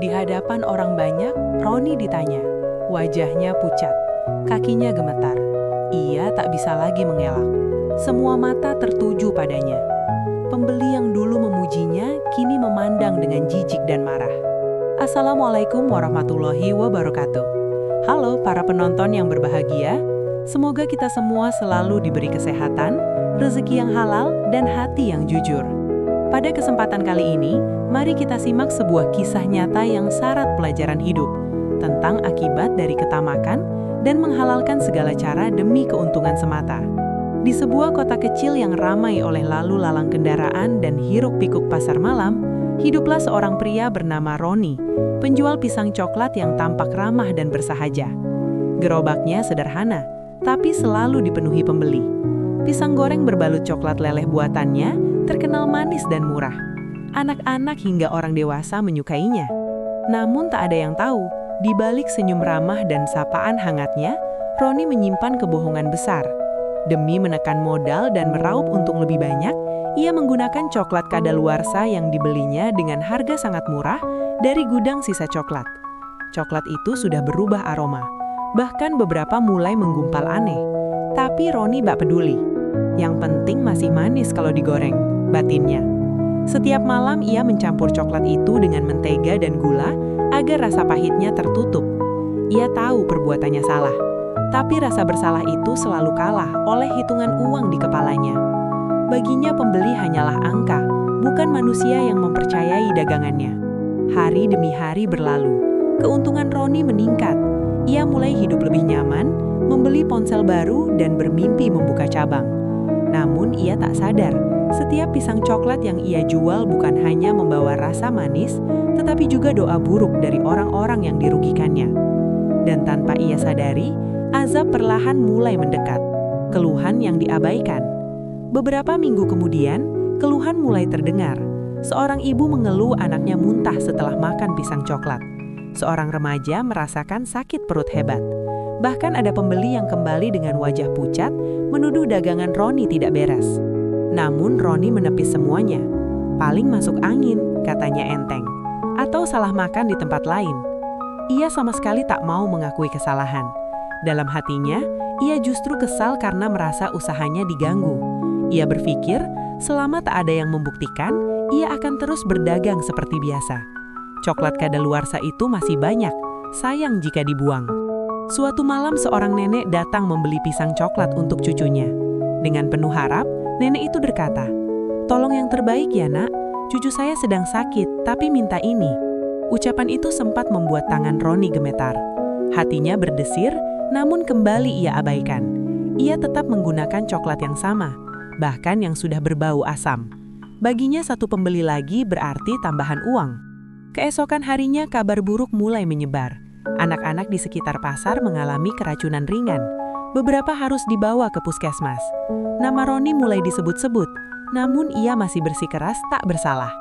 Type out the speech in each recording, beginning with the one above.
Di hadapan orang banyak, Roni ditanya. Wajahnya pucat, kakinya gemetar. Ia tak bisa lagi mengelak. Semua mata tertuju padanya. Pembeli yang dulu memujinya kini memandang dengan jijik dan marah. Assalamualaikum warahmatullahi wabarakatuh. Halo para penonton yang berbahagia. Semoga kita semua selalu diberi kesehatan, rezeki yang halal, dan hati yang jujur. Pada kesempatan kali ini, mari kita simak sebuah kisah nyata yang syarat pelajaran hidup tentang akibat dari ketamakan dan menghalalkan segala cara demi keuntungan semata. Di sebuah kota kecil yang ramai oleh lalu lalang kendaraan dan hiruk-pikuk pasar malam, hiduplah seorang pria bernama Roni, penjual pisang coklat yang tampak ramah dan bersahaja. Gerobaknya sederhana, tapi selalu dipenuhi pembeli. Pisang goreng berbalut coklat leleh buatannya terkenal manis dan murah. Anak-anak hingga orang dewasa menyukainya. Namun tak ada yang tahu, di balik senyum ramah dan sapaan hangatnya, Roni menyimpan kebohongan besar. Demi menekan modal dan meraup untung lebih banyak, ia menggunakan coklat kadaluarsa yang dibelinya dengan harga sangat murah dari gudang sisa coklat. Coklat itu sudah berubah aroma. Bahkan beberapa mulai menggumpal aneh. Tapi Roni tak peduli. Yang penting masih manis kalau digoreng, batinnya. Setiap malam ia mencampur coklat itu dengan mentega dan gula agar rasa pahitnya tertutup. Ia tahu perbuatannya salah. Tapi rasa bersalah itu selalu kalah oleh hitungan uang di kepalanya. Baginya pembeli hanyalah angka, bukan manusia yang mempercayai dagangannya. Hari demi hari berlalu. Keuntungan Roni meningkat. Ia mulai hidup lebih nyaman, membeli ponsel baru, dan bermimpi membuka cabang. Namun ia tak sadar, setiap pisang coklat yang ia jual bukan hanya membawa rasa manis, tetapi juga doa buruk dari orang-orang yang dirugikannya. Dan tanpa ia sadari, azab perlahan mulai mendekat. Keluhan yang diabaikan. Beberapa minggu kemudian, keluhan mulai terdengar. Seorang ibu mengeluh anaknya muntah setelah makan pisang coklat. Seorang remaja merasakan sakit perut hebat. Bahkan ada pembeli yang kembali dengan wajah pucat, menuduh dagangan Roni tidak beres. Namun Roni menepis semuanya. Paling masuk angin, katanya enteng. Atau salah makan di tempat lain. Ia sama sekali tak mau mengakui kesalahan. Dalam hatinya, ia justru kesal karena merasa usahanya diganggu. Ia berpikir, selama tak ada yang membuktikan, ia akan terus berdagang seperti biasa. Coklat kadaluarsa itu masih banyak, sayang jika dibuang. Suatu malam seorang nenek datang membeli pisang coklat untuk cucunya. Dengan penuh harap, nenek itu berkata, "Tolong yang terbaik ya nak, cucu saya sedang sakit, tapi minta ini." Ucapan itu sempat membuat tangan Roni gemetar. Hatinya berdesir, namun kembali ia abaikan. Ia tetap menggunakan coklat yang sama, bahkan yang sudah berbau asam. Baginya satu pembeli lagi berarti tambahan uang. Keesokan harinya kabar buruk mulai menyebar. Anak-anak di sekitar pasar mengalami keracunan ringan. Beberapa harus dibawa ke puskesmas. Nama Roni mulai disebut-sebut, namun ia masih bersikeras tak bersalah.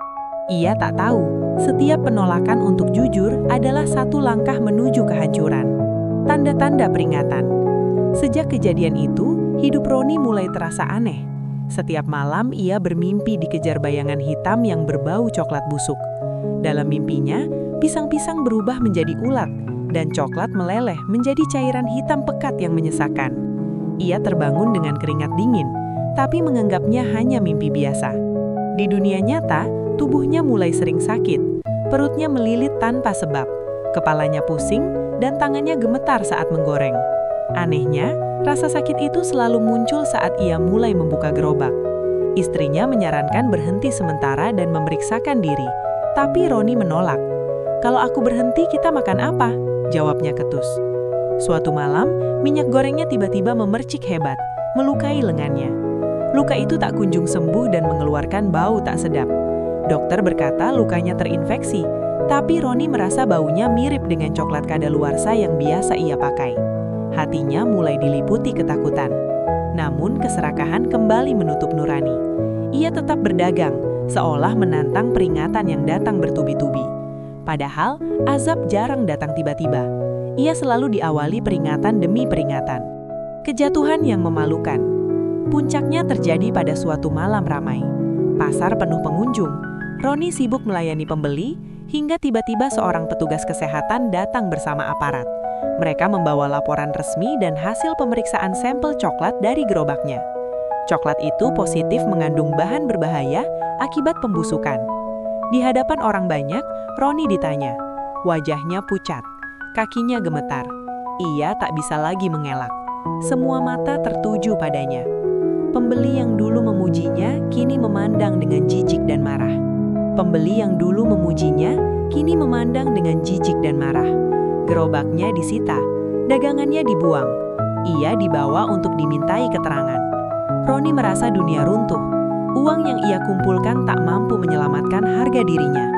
Ia tak tahu, setiap penolakan untuk jujur adalah satu langkah menuju kehancuran. Tanda-tanda peringatan. Sejak kejadian itu, hidup Roni mulai terasa aneh. Setiap malam ia bermimpi dikejar bayangan hitam yang berbau coklat busuk. Dalam mimpinya, pisang-pisang berubah menjadi ulat, dan coklat meleleh menjadi cairan hitam pekat yang menyesakan. Ia terbangun dengan keringat dingin, tapi menganggapnya hanya mimpi biasa. Di dunia nyata, tubuhnya mulai sering sakit, perutnya melilit tanpa sebab, kepalanya pusing, dan tangannya gemetar saat menggoreng. Anehnya, rasa sakit itu selalu muncul saat ia mulai membuka gerobak. Istrinya menyarankan berhenti sementara dan memeriksakan diri. Tapi Roni menolak. "Kalau aku berhenti, kita makan apa?" jawabnya ketus. Suatu malam, minyak gorengnya tiba-tiba memercik hebat, melukai lengannya. Luka itu tak kunjung sembuh dan mengeluarkan bau tak sedap. Dokter berkata lukanya terinfeksi, tapi Roni merasa baunya mirip dengan coklat kadaluarsa yang biasa ia pakai. Hatinya mulai diliputi ketakutan. Namun keserakahan kembali menutup nurani. Ia tetap berdagang, seolah menantang peringatan yang datang bertubi-tubi. Padahal, azab jarang datang tiba-tiba. Ia selalu diawali peringatan demi peringatan. Kejatuhan yang memalukan. Puncaknya terjadi pada suatu malam ramai. Pasar penuh pengunjung. Roni sibuk melayani pembeli, hingga tiba-tiba seorang petugas kesehatan datang bersama aparat. Mereka membawa laporan resmi dan hasil pemeriksaan sampel coklat dari gerobaknya. Coklat itu positif mengandung bahan berbahaya akibat pembusukan. Di hadapan orang banyak, Roni ditanya. Wajahnya pucat, kakinya gemetar. Ia tak bisa lagi mengelak. Semua mata tertuju padanya. Pembeli yang dulu memujinya kini memandang dengan jijik dan marah. Pembeli yang dulu memujinya kini memandang dengan jijik dan marah. Gerobaknya disita, dagangannya dibuang. Ia dibawa untuk dimintai keterangan. Roni merasa dunia runtuh. Uang yang ia kumpulkan tak mampu menyelamatkan harga dirinya.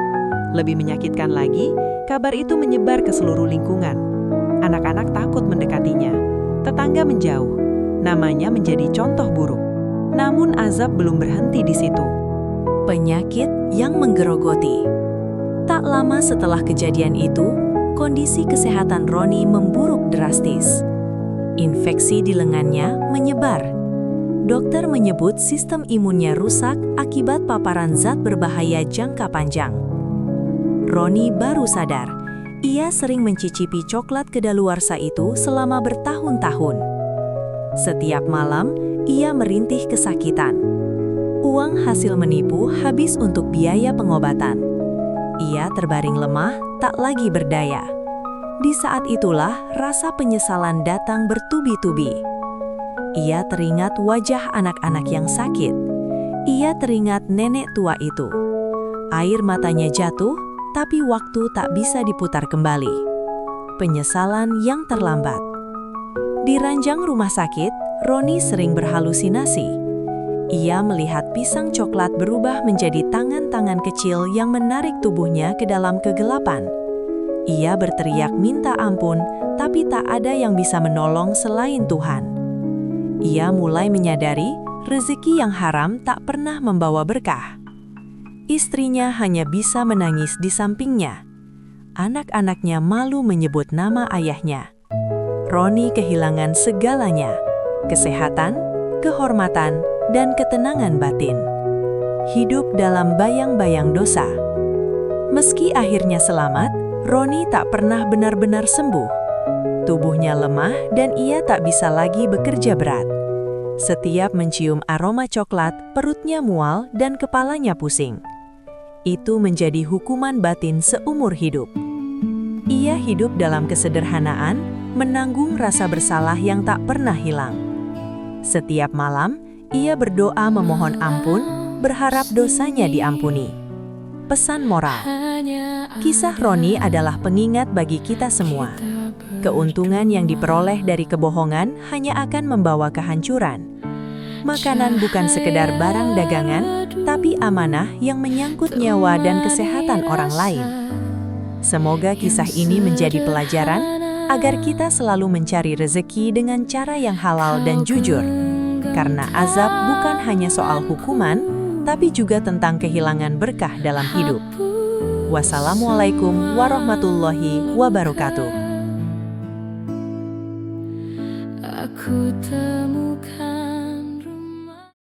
Lebih menyakitkan lagi, kabar itu menyebar ke seluruh lingkungan. Anak-anak takut mendekatinya. Tetangga menjauh. Namanya menjadi contoh buruk. Namun azab belum berhenti di situ. Penyakit yang menggerogoti. Tak lama setelah kejadian itu, kondisi kesehatan Roni memburuk drastis. Infeksi di lengannya menyebar. Dokter menyebut sistem imunnya rusak akibat paparan zat berbahaya jangka panjang. Roni baru sadar, ia sering mencicipi coklat kedaluarsa itu selama bertahun-tahun. Setiap malam, ia merintih kesakitan. Uang hasil menipu habis untuk biaya pengobatan. Ia terbaring lemah, tak lagi berdaya. Di saat itulah rasa penyesalan datang bertubi-tubi. Ia teringat wajah anak-anak yang sakit. Ia teringat nenek tua itu. Air matanya jatuh, tapi waktu tak bisa diputar kembali. Penyesalan yang terlambat. Di ranjang rumah sakit, Roni sering berhalusinasi. Ia melihat pisang coklat berubah menjadi tangan-tangan kecil yang menarik tubuhnya ke dalam kegelapan. Ia berteriak minta ampun, tapi tak ada yang bisa menolong selain Tuhan. Ia mulai menyadari rezeki yang haram tak pernah membawa berkah. Istrinya hanya bisa menangis di sampingnya. Anak-anaknya malu menyebut nama ayahnya. Roni kehilangan segalanya, kesehatan, kehormatan, dan ketenangan batin. Hidup dalam bayang-bayang dosa. Meski akhirnya selamat, Roni tak pernah benar-benar sembuh. Tubuhnya lemah dan ia tak bisa lagi bekerja berat. Setiap mencium aroma coklat, perutnya mual dan kepalanya pusing. Itu menjadi hukuman batin seumur hidup. Ia hidup dalam kesederhanaan, menanggung rasa bersalah yang tak pernah hilang. Setiap malam, ia berdoa memohon ampun, berharap dosanya diampuni. Pesan moral. Kisah Roni adalah pengingat bagi kita semua. Keuntungan yang diperoleh dari kebohongan hanya akan membawa kehancuran. Makanan bukan sekedar barang dagangan, tapi amanah yang menyangkut nyawa dan kesehatan orang lain. Semoga kisah ini menjadi pelajaran agar kita selalu mencari rezeki dengan cara yang halal dan jujur. Karena azab bukan hanya soal hukuman, tapi juga tentang kehilangan berkah dalam hidup. Wassalamualaikum warahmatullahi wabarakatuh.